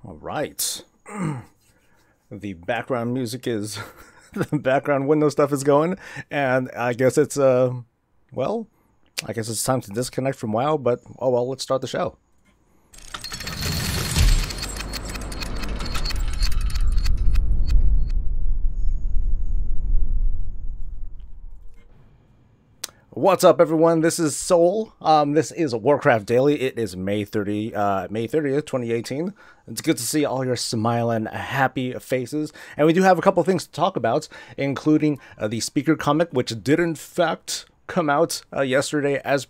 All right. The background music is the background window stuff is going, and I guess it's well, I guess it's time to disconnect from WoW, but oh well, let's start the show. What's up, everyone? This is Soul. This is Warcraft Daily. It is May 30th, 2018. It's good to see all your smiling, happy faces. And we do have a couple of things to talk about, including the Speaker comic, which did in fact come out yesterday as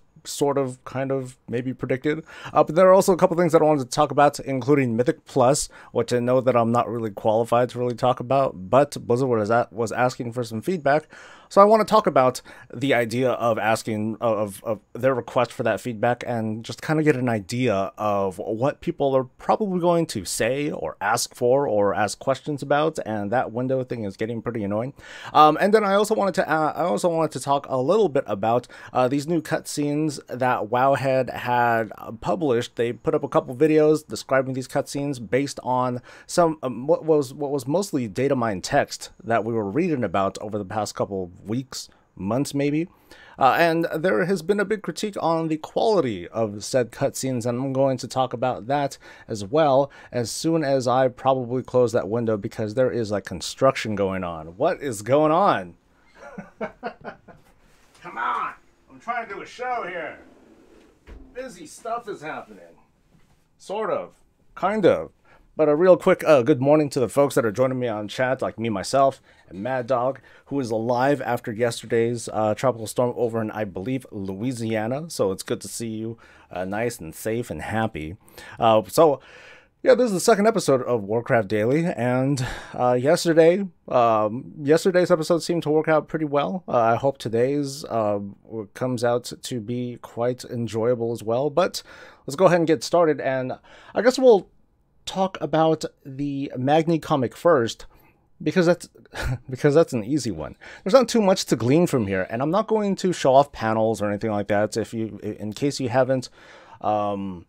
kind of maybe predicted. But there are also a couple things that I wanted to talk about, including Mythic Plus, which I know that I'm not really qualified to really talk about, but Blizzard was asking for some feedback. So I want to talk about the idea of asking of their request for that feedback and just kind of get an idea of what people are probably going to say or ask for or ask questions about, and that window thing is getting pretty annoying. And then I also wanted to talk a little bit about these new cutscenes that Wowhead had published. They put up a couple videos describing these cutscenes based on some what was mostly data mined text that we were reading about over the past couple of weeks, months maybe. And there has been a big critique on the quality of said cutscenes, and I'm going to talk about that as well as soon as I probably close that window, because there is like construction going on. What is going on? Come on! I'm trying to do a show here. Busy stuff is happening. Sort of. Kind of. But a real quick good morning to the folks that are joining me on chat, like me, myself, and Mad Dog, who is alive after yesterday's tropical storm over in, I believe, Louisiana. So it's good to see you nice and safe and happy. Yeah, this is the second episode of Warcraft Daily, and yesterday's episode seemed to work out pretty well. I hope today's comes out to be quite enjoyable as well. But let's go ahead and get started, and I guess we'll talk about the Magni comic first, because that's an easy one. There's not too much to glean from here, and I'm not going to show off panels or anything like that. In case you haven't in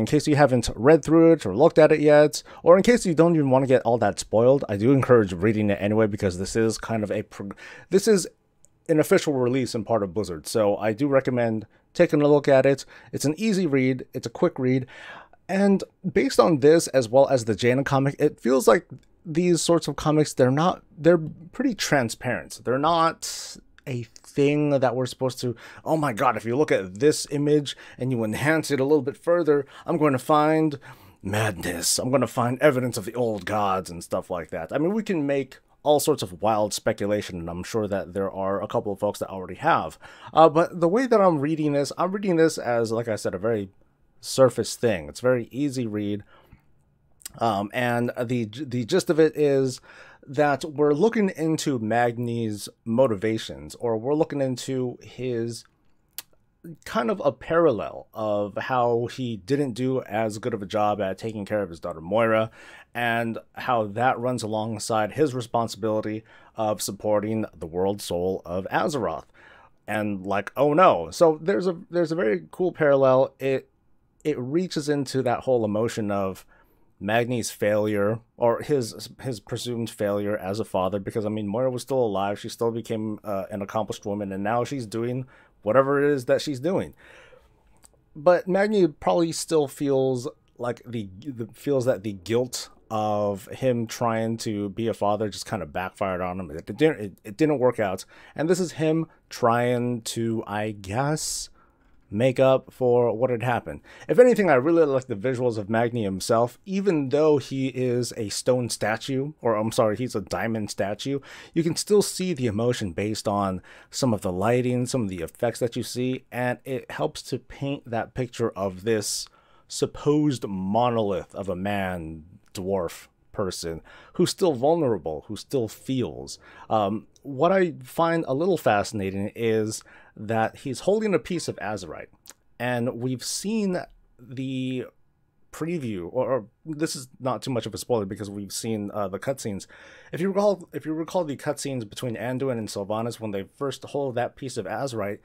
case you haven't read through it or looked at it yet, or in case you don't even want to get all that spoiled, I do encourage reading it anyway, because this is kind of this is an official release and part of Blizzard, so I do recommend taking a look at it. It's an easy read, it's a quick read, and based on this as well as the Jaina comic, it feels like these sorts of comics, they're pretty transparent. They're not a thing that we're supposed to, oh my god, if you look at this image and you enhance it a little bit further, I'm going to find madness. I'm going to find evidence of the old gods and stuff like that. I mean, we can make all sorts of wild speculation, and I'm sure that there are a couple of folks that already have. But the way that I'm reading this as, like I said, a very surface thing. It's a very easy read. And the gist of it is that we're looking into Magni's motivations, or we're looking into his kind of a parallel of how he didn't do as good of a job at taking care of his daughter Moira, and how that runs alongside his responsibility of supporting the world soul of Azeroth. And like, oh no. So there's a very cool parallel. It reaches into that whole emotion of Magni's failure, or his presumed failure as a father, because I mean, Moira was still alive, she still became an accomplished woman, and now she's doing whatever it is that she's doing. But Magni probably still feels like feels that the guilt of him trying to be a father just kind of backfired on him. It didn't work out, and this is him trying to, I guess, make up for what had happened. If anything, I really like the visuals of Magni himself. Even though he is a stone statue, or I'm sorry, he's a diamond statue, you can still see the emotion based on some of the lighting, some of the effects that you see, and it helps to paint that picture of this supposed monolith of a man, dwarf person, who's still vulnerable, who still feels. What I find a little fascinating is that he's holding a piece of azurite, and we've seen the preview, or this is not too much of a spoiler because we've seen the cutscenes. If you recall the cutscenes between Anduin and Sylvanas when they first hold that piece of azurite,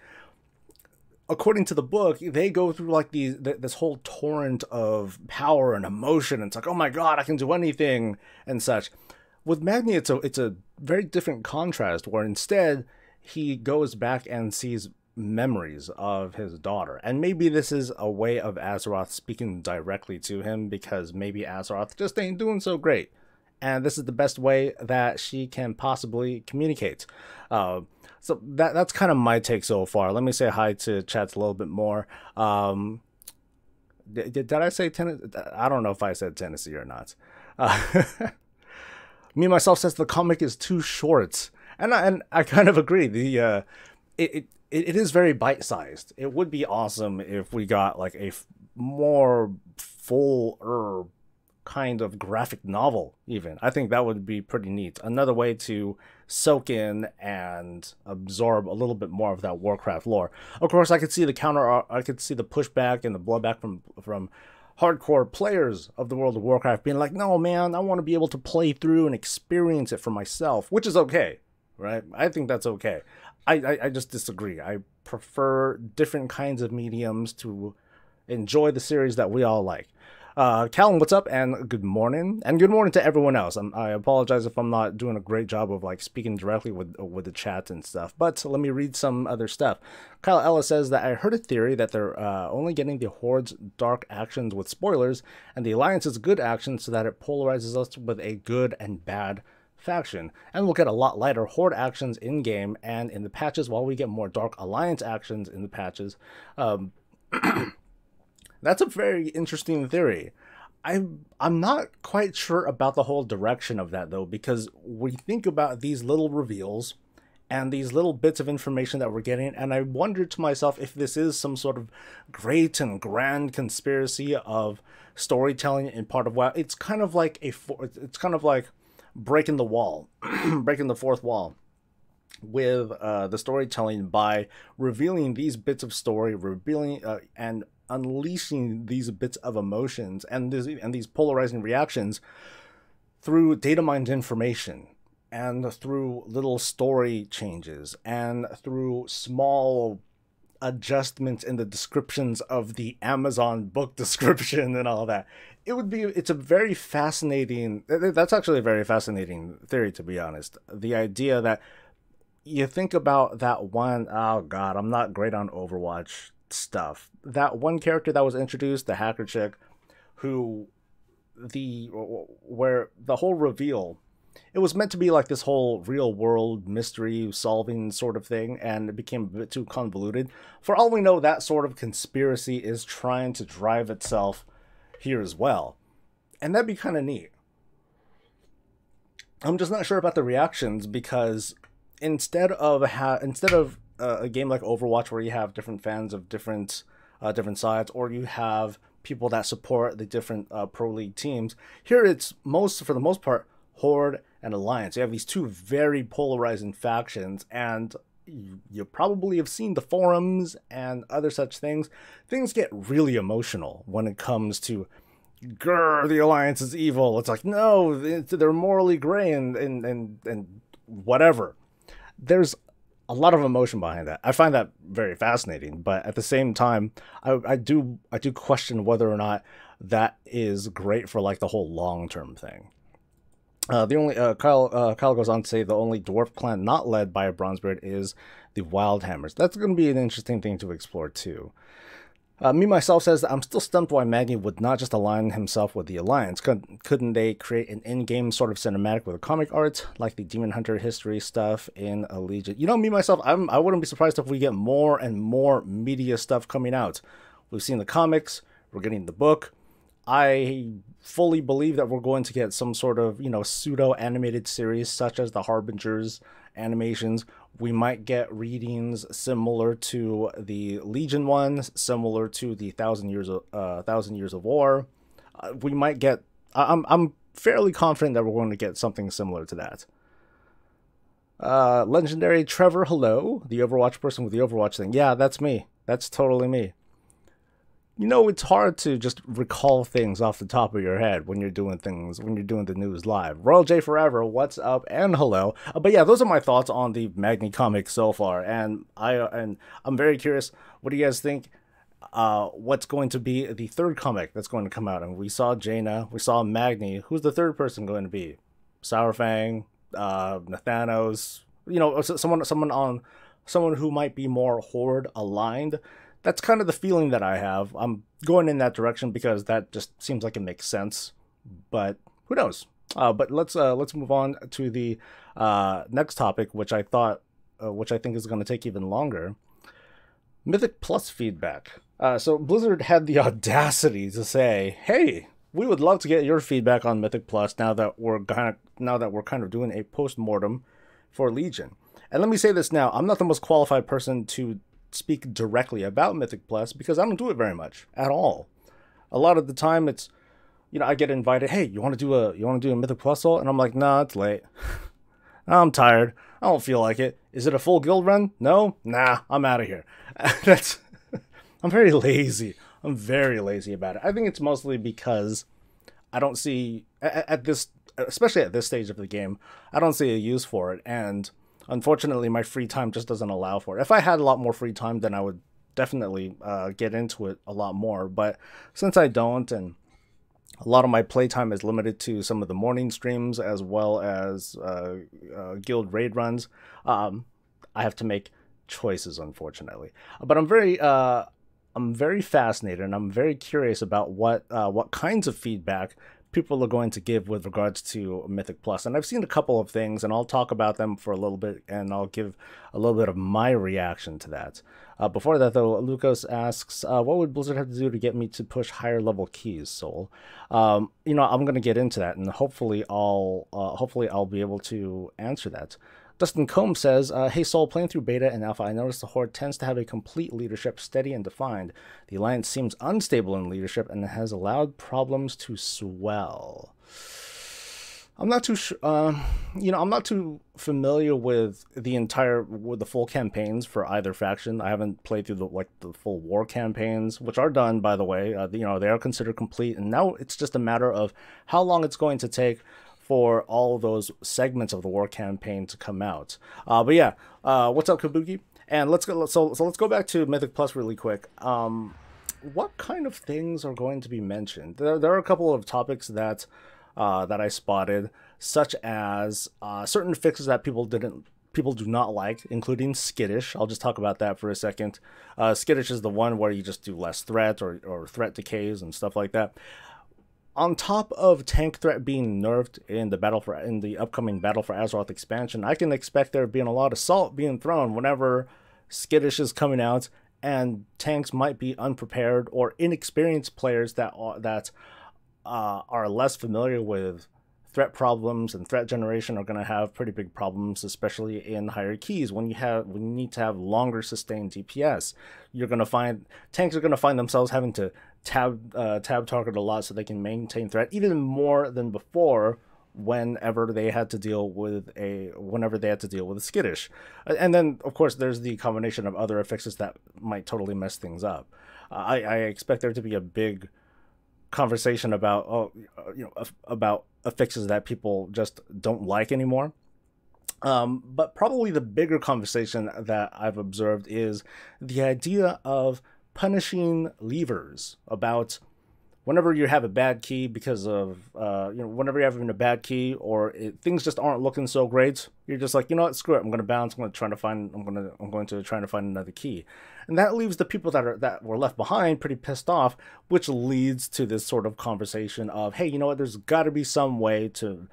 according to the book, they go through like this whole torrent of power and emotion. And it's like, oh my god, I can do anything and such. With Magni, it's a very different contrast, where instead he goes back and sees memories of his daughter. And maybe this is a way of Azeroth speaking directly to him, because maybe Azeroth just ain't doing so great, and this is the best way that she can possibly communicate. So that's kind of my take so far. Let me say hi to chats a little bit more. Did I say Tennessee? I don't know if I said Tennessee or not. Me myself says the comic is too short, and I kind of agree. It is very bite-sized. It would be awesome if we got like a more full kind of graphic novel even. I think that would be pretty neat. Another way to soak in and absorb a little bit more of that Warcraft lore. Of course, I could see the pushback and the blowback from hardcore players of the World of Warcraft being like, no man, I want to be able to play through and experience it for myself, which is okay, right? I think that's okay. I just disagree. I prefer different kinds of mediums to enjoy the series that we all like. Callum, what's up? And good morning. And good morning to everyone else. I apologize if I'm not doing a great job of like speaking directly with the chat and stuff, but let me read some other stuff. Kyle Ellis says that I heard a theory that they're only getting the Horde's dark actions with spoilers and the Alliance's good actions, so that it polarizes us with a good and bad faction, and we'll get a lot lighter Horde actions in game and in the patches, while we get more Dark Alliance actions in the patches. That's a very interesting theory. I'm not quite sure about the whole direction of that though, because we think about these little reveals and these little bits of information that we're getting, and I wonder to myself if this is some sort of great and grand conspiracy of storytelling in part of WoW. It's kind of like breaking the wall, breaking the fourth wall with the storytelling by revealing these bits of story, revealing and unleashing these bits of emotions and these polarizing reactions through data mined information, and through little story changes, and through small adjustments in the descriptions of the Amazon book description and all that. It's a very fascinating, that's actually a very fascinating theory, to be honest. The idea that you think about that one, oh god, I'm not great on Overwatch stuff. That one character that was introduced, the hacker chick, where the whole reveal, it was meant to be like this whole real world mystery solving sort of thing, and it became a bit too convoluted. For all we know, that sort of conspiracy is trying to drive itself here as well, and that'd be kind of neat. I'm just not sure about the reactions, because instead of a game like Overwatch, where you have different fans of different sides, or you have people that support the different pro league teams, here it's for the most part Horde and Alliance. You have these two very polarizing factions, and you probably have seen the forums and other such things. Things get really emotional when it comes to, grr, the Alliance is evil. It's like, no, they're morally gray and whatever. There's a lot of emotion behind that. I find that very fascinating, but at the same time, I do question whether or not that is great for like the whole long-term thing. The only Kyle goes on to say the only dwarf clan not led by a Bronzebeard is the Wildhammers. That's going to be an interesting thing to explore too. Me myself says that I'm still stumped why Magni would not just align himself with the Alliance. Couldn't they create an in-game sort of cinematic with comic art, like the Demon Hunter history stuff in Allegiant? You know, me myself, I wouldn't be surprised if we get more and more media stuff coming out. We've seen the comics, we're getting the book. I fully believe that we're going to get some sort of, pseudo-animated series such as the Harbingers animations. We might get readings similar to the Legion ones, similar to the Thousand Years of War. We might get. I'm fairly confident that we're going to get something similar to that. Legendary Trevor, hello, the Overwatch person with the Overwatch thing. Yeah, that's me. That's totally me. you know, it's hard to just recall things off the top of your head when you're doing the news live. Royal J Forever, what's up and hello. But yeah, those are my thoughts on the Magni comic so far, and I'm very curious. What do you guys think? What's going to be the third comic that's going to come out? And we saw Jaina, we saw Magni. Who's the third person going to be? Sourfang, Nathanos. You know, someone who might be more Horde aligned. That's kind of the feeling that I have. I'm going in that direction because that just seems like it makes sense, but who knows? But let's move on to the next topic, which I think is going to take even longer. Mythic Plus feedback. So Blizzard had the audacity to say, "Hey, we would love to get your feedback on Mythic Plus now that we're kind of doing a post-mortem for Legion." And let me say this now: I'm not the most qualified person to speak directly about Mythic Plus because I don't do it very much at all. A lot of the time it's, you know, I get invited, "Hey, you want to do a Mythic Plus haul?" And I'm like, "Nah, it's late. I'm tired. I don't feel like it. Is it a full guild run? No? Nah, I'm out of here." I'm very lazy. I'm very lazy about it. I think it's mostly because I don't see at this, especially at this stage of the game, I don't see a use for it, and unfortunately, my free time just doesn't allow for it. If I had a lot more free time, then I would definitely get into it a lot more. But since I don't, and a lot of my playtime is limited to some of the morning streams as well as guild raid runs, I have to make choices, unfortunately. But I'm very fascinated, and I'm very curious about what kinds of feedback people are going to give with regards to Mythic Plus. And I've seen a couple of things, and I'll talk about them for a little bit, and I'll give a little bit of my reaction to that. Before that, though, Lucas asks, what would Blizzard have to do to get me to push higher level keys, Soul? You know, I'm going to get into that, and hopefully I'll be able to answer that. Dustin Combs says, "Hey Soul, playing through beta and alpha, I noticed the Horde tends to have a complete leadership, steady and defined. The Alliance seems unstable in leadership and has allowed problems to swell." I'm not too you know, I'm not too familiar with the full campaigns for either faction. I haven't played through the full war campaigns, which are done, by the way. You know, they are considered complete, and now it's just a matter of how long it's going to take for all of those segments of the war campaign to come out. But yeah, what's up, Kabuki? And let's go back to Mythic Plus really quick. What kind of things are going to be mentioned? There are a couple of topics that I spotted, such as certain fixes that people do not like, including skittish. I'll just talk about that for a second. Skittish is the one where you just do less threat or threat decays and stuff like that. On top of tank threat being nerfed in the upcoming Battle for Azeroth expansion, I can expect there being a lot of salt being thrown whenever skittish is coming out, and tanks might be unprepared, or inexperienced players that are less familiar with threat problems and threat generation are going to have pretty big problems, especially in higher keys. When you need to have longer sustained DPS, tanks are going to find themselves having to tab target a lot so they can maintain threat even more than before, whenever they had to deal with a skittish. And then of course there's the combination of other affixes that might totally mess things up. I expect there to be a big conversation about about affixes that people just don't like anymore. But probably the bigger conversation that I've observed is the idea of punishing leavers, about whenever you have a bad key because of whenever you're having a bad key, or things just aren't looking so great, you're just like, you know what, screw it, I'm going to bounce, I'm going to try to find another key. And that leaves the people that were left behind pretty pissed off, which leads to this sort of conversation of, hey, you know what, there's got to be some way to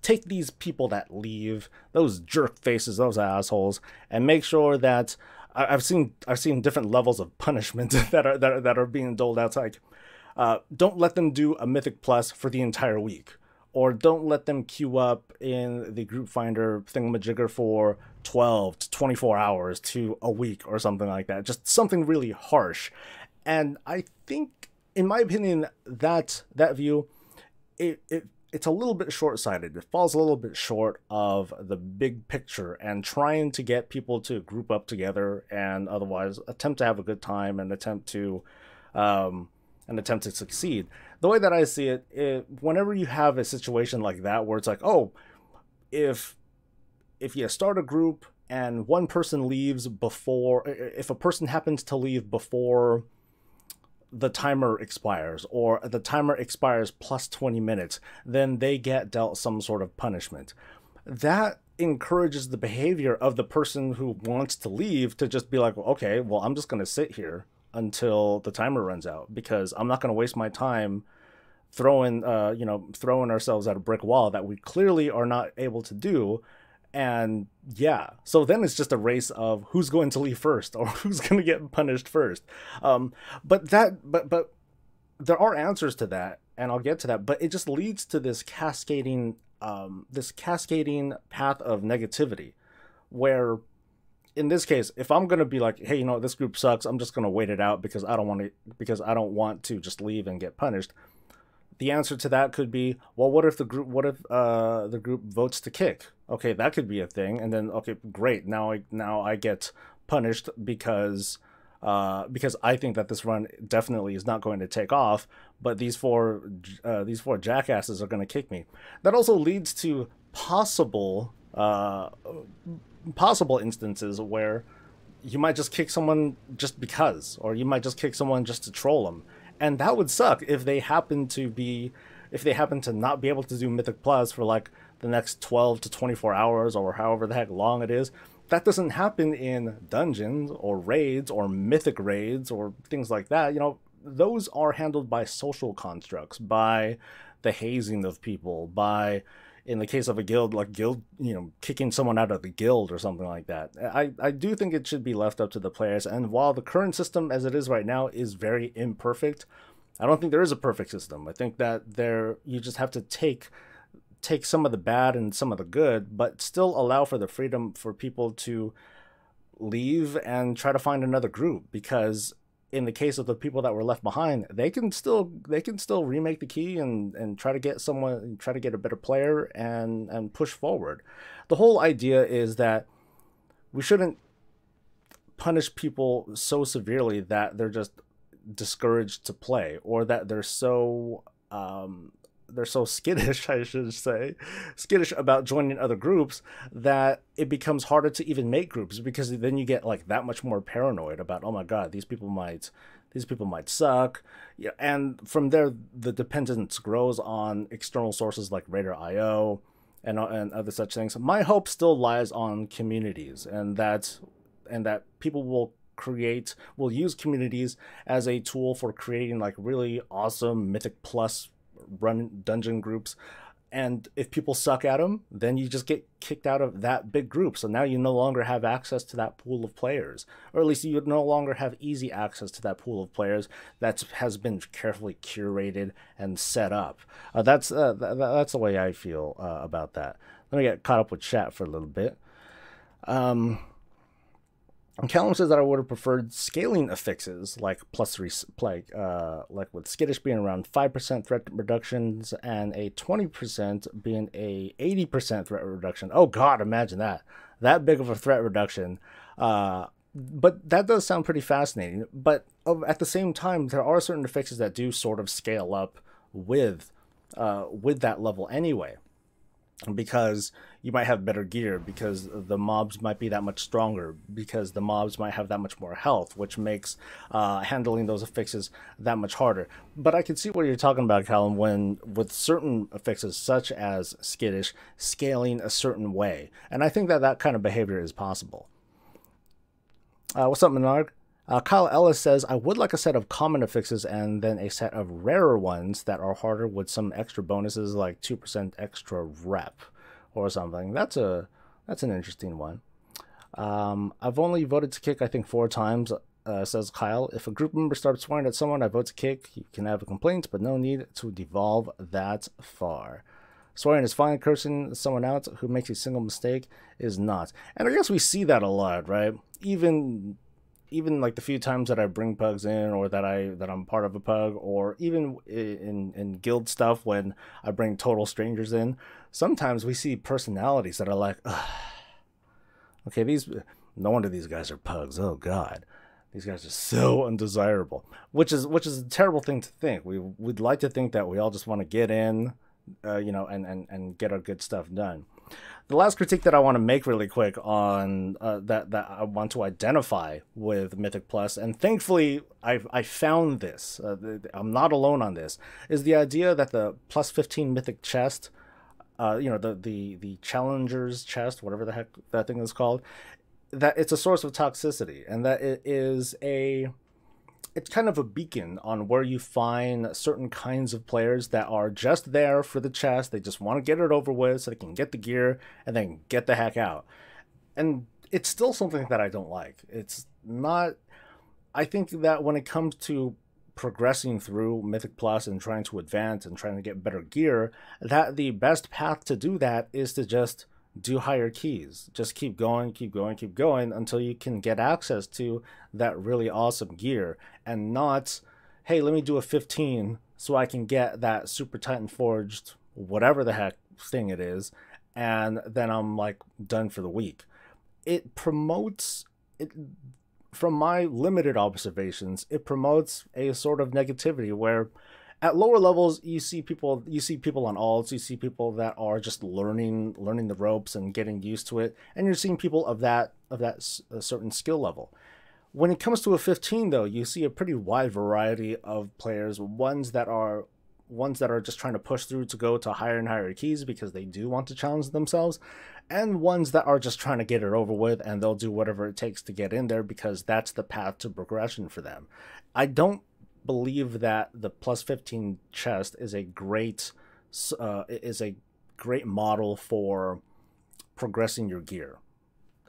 take these people that leave, those jerk faces, those assholes, and make sure that I've seen different levels of punishment that are being doled out. Like, don't let them do a Mythic Plus for the entire week, or don't let them queue up in the group finder thingamajigger for 12 to 24 hours to a week or something like that. Just something really harsh. And I think, in my opinion, that view, it's a little bit short-sighted. It falls a little bit short of the big picture and trying to get people to group up together and otherwise attempt to have a good time and attempt to and attempt to succeed. The way that I see it, whenever you have a situation like that where it's like, oh, if you start a group and one person leaves before, if a person happens to leave before the timer expires, or the timer expires plus 20 minutes, then they get dealt some sort of punishment. That encourages the behavior of the person who wants to leave to just be like, okay, well, I'm just going to sit here until the timer runs out, because I'm not going to waste my time throwing ourselves at a brick wall that we clearly are not able to do. And yeah, so then it's just a race of who's going to leave first, or who's going to get punished first. But there are answers to that, and I'll get to that. But it just leads to this cascading path of negativity, where in this case, if I'm going to be like, hey, this group sucks, I'm just going to wait it out because I don't want to just leave and get punished. The answer to that could be, well, what if the group votes to kick? Okay, that could be a thing. And then, okay, great. Now I get punished because I think that this run definitely is not going to take off, but these four jackasses are going to kick me. That also leads to possible instances where you might just kick someone just because, or you might just kick someone just to troll them. And that would suck if they happen to not be able to do Mythic Plus for like the next 12 to 24 hours or however the heck long it is. That doesn't happen in dungeons or raids or mythic raids or things like that. Those are handled by social constructs, by the hazing of people, by, in the case of a guild, like kicking someone out of the guild or something like that. I do think it should be left up to the players. And while the current system as it is right now is very imperfect, I don't think there is a perfect system. I think that you just have to take some of the bad and some of the good, but still allow for the freedom for people to leave and try to find another group. Because in the case of the people that were left behind, they can still remake the key and try to get a better player and push forward. The whole idea is that we shouldn't punish people so severely that they're just discouraged to play, or that they're so skittish, I should say, about joining other groups that it becomes harder to even make groups, because then you get like that much more paranoid about, oh my god, these people might suck. Yeah, and from there the dependence grows on external sources like Raider.io and other such things. My hope still lies on communities, and that people will use communities as a tool for creating like really awesome Mythic Plus run dungeon groups. And if people suck at them, then you just get kicked out of that big group. So now you no longer have access to that pool of players, or at least you no longer have easy access to that pool of players that has been carefully curated and set up. That's the way I feel about that. Let me get caught up with chat for a little bit. Callum says that I would have preferred scaling affixes like +3, like with skittish being around 5% threat reductions and a 20% being a 80% threat reduction. Oh god, imagine that big of a threat reduction. But that does sound pretty fascinating. But at the same time, there are certain affixes that do sort of scale up with that level anyway, because you might have better gear, because the mobs might be that much stronger, because the mobs might have that much more health, which makes handling those affixes that much harder. But I can see what you're talking about, Callum, when with certain affixes such as skittish scaling a certain way, and I think that kind of behavior is possible. What's up, Menard? Kyle Ellis says, I would like a set of common affixes and then a set of rarer ones that are harder with some extra bonuses like 2% extra rep or something. That's an interesting one. I've only voted to kick, I think, 4 times, says Kyle. If a group member starts swearing at someone, I vote to kick. You can have a complaint, but no need to devolve that far. Swearing is fine. Cursing someone out who makes a single mistake is not. And I guess we see that a lot, right? Even like the few times that I bring pugs in, or that I'm part of a pug, or even in guild stuff when I bring total strangers in, sometimes we see personalities that are like, ugh, okay, no wonder these guys are pugs. Oh god, These guys are so undesirable, which is a terrible thing to think. We'd like to think that we all just want to get in, and get our good stuff done. The last critique that I want to make really quick on that I want to identify with Mythic Plus, and thankfully I found this. I'm not alone on this. Is the idea that the plus 15 Mythic chest, the Challenger's chest, whatever the heck that thing is called, that it's a source of toxicity, and that it's kind of a beacon on where you find certain kinds of players that are just there for the chest. They just want to get it over with so they can get the gear and then get the heck out. And it's still something that I don't like. It's not... I think that when it comes to progressing through Mythic Plus and trying to advance and trying to get better gear, that the best path to do that is to just do higher keys. Just keep going, keep going, keep going until you can get access to that really awesome gear, and not, hey, let me do a 15 so I can get that Super Titan Forged whatever the heck thing it is, and then I'm like done for the week. It promotes it. From my limited observations, it promotes a sort of negativity where at lower levels you see people on alts, you see people that are just learning the ropes and getting used to it, and you're seeing people of that certain skill level. When it comes to a 15 though, you see a pretty wide variety of players, ones that are just trying to push through to go to higher and higher keys because they do want to challenge themselves, and ones that are just trying to get it over with, and they'll do whatever it takes to get in there because that's the path to progression for them. I don't believe that the plus 15 chest is a great model for progressing your gear.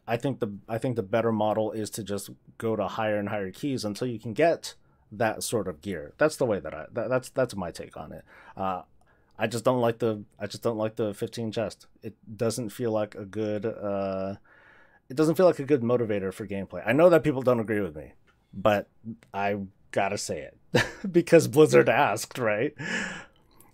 I think the better model is to just go to higher and higher keys until you can get that sort of gear. That's the way that that's my take on it. I just don't like the 15 chest. It doesn't feel like a good motivator for gameplay. I know that people don't agree with me, but I gotta say it because Blizzard asked, right?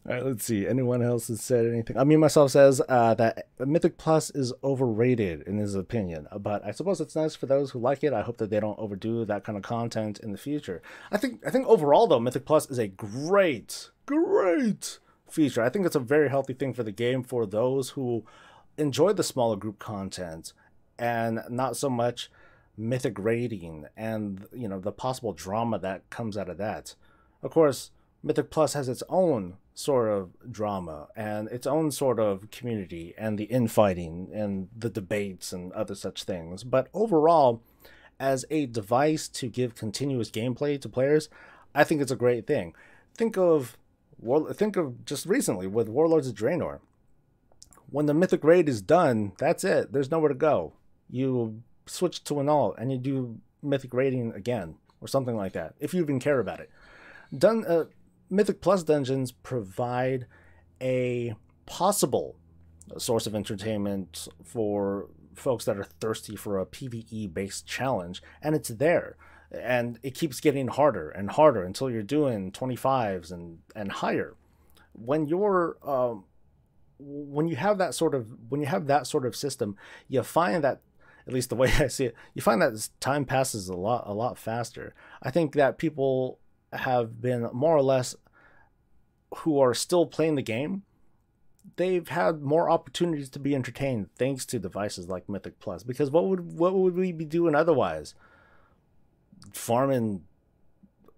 All right, let's see. Anyone else has said anything? I mean, myself says that Mythic Plus is overrated in his opinion, but I suppose it's nice for those who like it. I hope that they don't overdo that kind of content in the future. I think overall though, Mythic Plus is a great feature. I think it's a very healthy thing for the game for those who enjoy the smaller group content and not so much mythic raiding and the possible drama that comes out of that. Of course, Mythic Plus has its own sort of drama and its own sort of community and the infighting and the debates and other such things. But overall, as a device to give continuous gameplay to players, I think it's a great thing. Think of just recently with Warlords of Draenor. When the Mythic Raid is done, that's it. There's nowhere to go. You switch to an alt and you do Mythic Raiding again or something like that, if you even care about it. Mythic Plus dungeons provide a possible source of entertainment for folks that are thirsty for a PvE-based challenge, and it's there. And it keeps getting harder and harder until you're doing 25s and higher. When you're when you have that sort of system, you find that, at least the way I see it, you find that time passes a lot faster. I think that people have been more or less, who are still playing the game, they've had more opportunities to be entertained thanks to devices like Mythic Plus. Because what would we be doing otherwise? Farming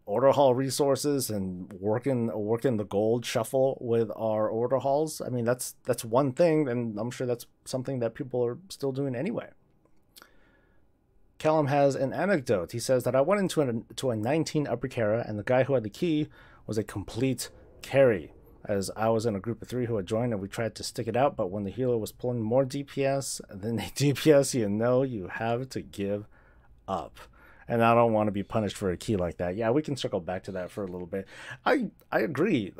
order hall resources and working the gold shuffle with our order halls. I mean, that's one thing, and I'm sure that's something that people are still doing anyway. Callum has an anecdote. He says that I went into a 19 upper Kara, and the guy who had the key was a complete carry, as I was in a group of 3 who had joined, and we tried to stick it out, but when the healer was pulling more DPS than the DPS, you have to give up. And I don't want to be punished for a key like that. Yeah, we can circle back to that for a little bit. I agree.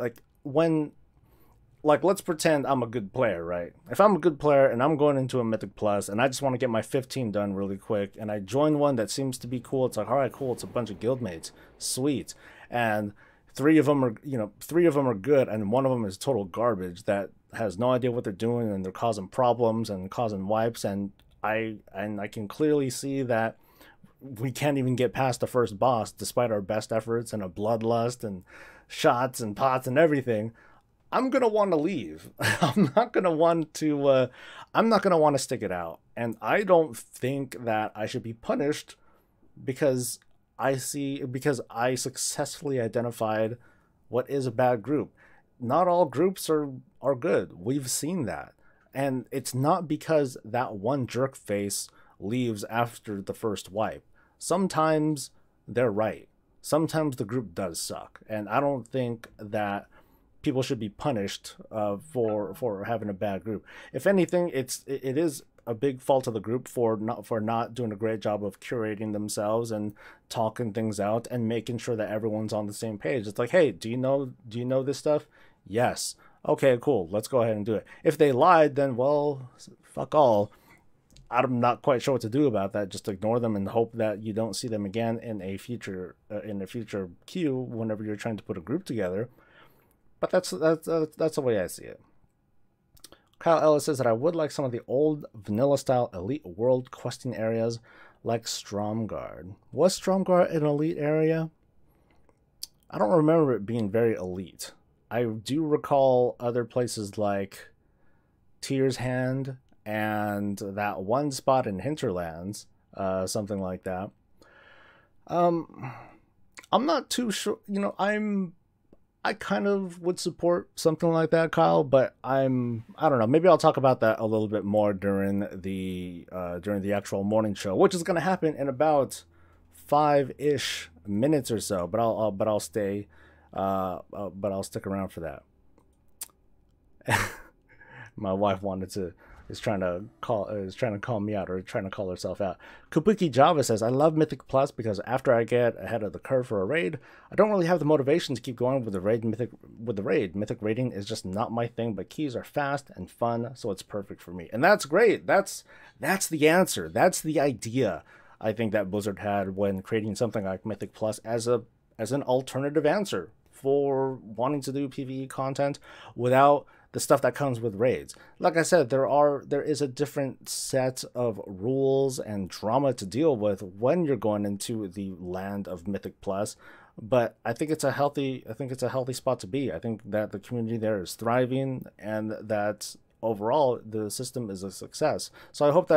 Let's pretend I'm a good player, right? If I'm a good player and I'm going into a Mythic Plus and I just want to get my 15 done really quick, and I join one that seems to be cool, it's like, all right, cool, it's a bunch of guildmates, sweet. And 3 of them are good, and one of them is total garbage that has no idea what they're doing, and they're causing problems and causing wipes, and I can clearly see that we can't even get past the first boss despite our best efforts and a bloodlust and shots and pots and everything, I'm gonna want to leave. I'm not gonna want to. I'm not gonna want to stick it out, and I don't think that I should be punished because because I successfully identified what is a bad group. Not all groups are good. We've seen that, and it's not because that one jerk face leaves after the first wipe. Sometimes they're right. Sometimes the group does suck, and I don't think that people should be punished for having a bad group. If anything, it is a big fault of the group for not doing a great job of curating themselves and talking things out and making sure that everyone's on the same page. It's like, hey, do you know this stuff? Yes. Okay, cool. Let's go ahead and do it. If they lied, then well, fuck all. I'm not quite sure what to do about that. Just ignore them and hope that you don't see them again in a future queue whenever you're trying to put a group together. But that's the way I see it. Kyle Ellis says that I would like some of the old vanilla style Elite World questing areas like Stromgarde. Was Stromgarde an elite area? I don't remember it being very elite. I do recall other places like Tyr's Hand and that one spot in Hinterlands, something like that. I'm not too sure. I kind of would support something like that, Kyle, but I don't know. Maybe I'll talk about that a little bit more during the actual morning show, which is going to happen in about 5-ish minutes or so. But I'll stick around for that. My wife is trying to call me out, or trying to call herself out. Kabuki Java says, I love Mythic Plus because after I get ahead of the curve for a raid, I don't really have the motivation to keep going with the raid. Mythic raiding is just not my thing, but keys are fast and fun, so it's perfect for me. And that's great. That's the answer. That's the idea I think that Blizzard had when creating something like Mythic Plus as an alternative answer for wanting to do PvE content without the stuff that comes with raids. Like I said, there is a different set of rules and drama to deal with when you're going into the land of Mythic Plus, but I think it's a healthy spot to be. I think that the community there is thriving and that overall the system is a success. So I hope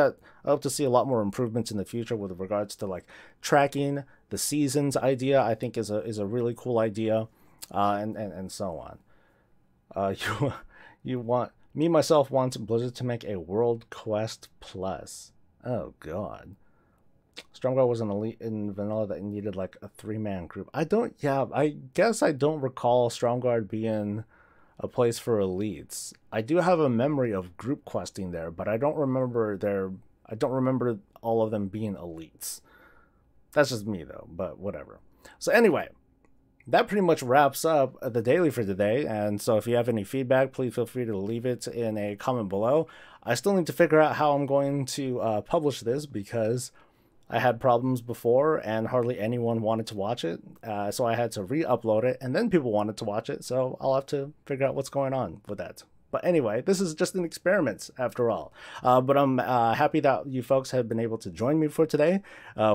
to see a lot more improvements in the future with regards to like tracking the seasons idea. I think is a really cool idea, and so on. Myself wants Blizzard to make a World Quest Plus. Oh god. Stromgarde was an elite in vanilla that needed like a 3-man group. I guess I don't recall Stromgarde being a place for elites. I do have a memory of group questing there, but I don't remember all of them being elites. That's just me though, but whatever. So anyway, that pretty much wraps up the daily for today. And so if you have any feedback, please feel free to leave it in a comment below. I still need to figure out how I'm going to publish this because I had problems before and hardly anyone wanted to watch it. So I had to re-upload it and then people wanted to watch it. So I'll have to figure out what's going on with that. But anyway, this is just an experiment after all. But I'm happy that you folks have been able to join me for today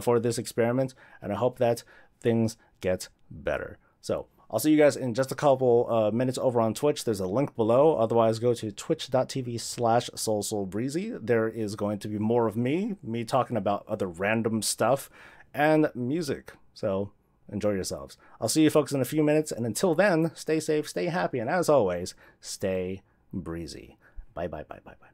for this experiment. And I hope that things get better. So I'll see you guys in just a couple minutes over on Twitch. There's a link below. Otherwise, go to twitch.tv/SoulSoulBreezy. There is going to be more of me talking about other random stuff and music. So enjoy yourselves. I'll see you folks in a few minutes. And until then, stay safe, stay happy, and as always, stay breezy. Bye, bye, bye, bye, bye.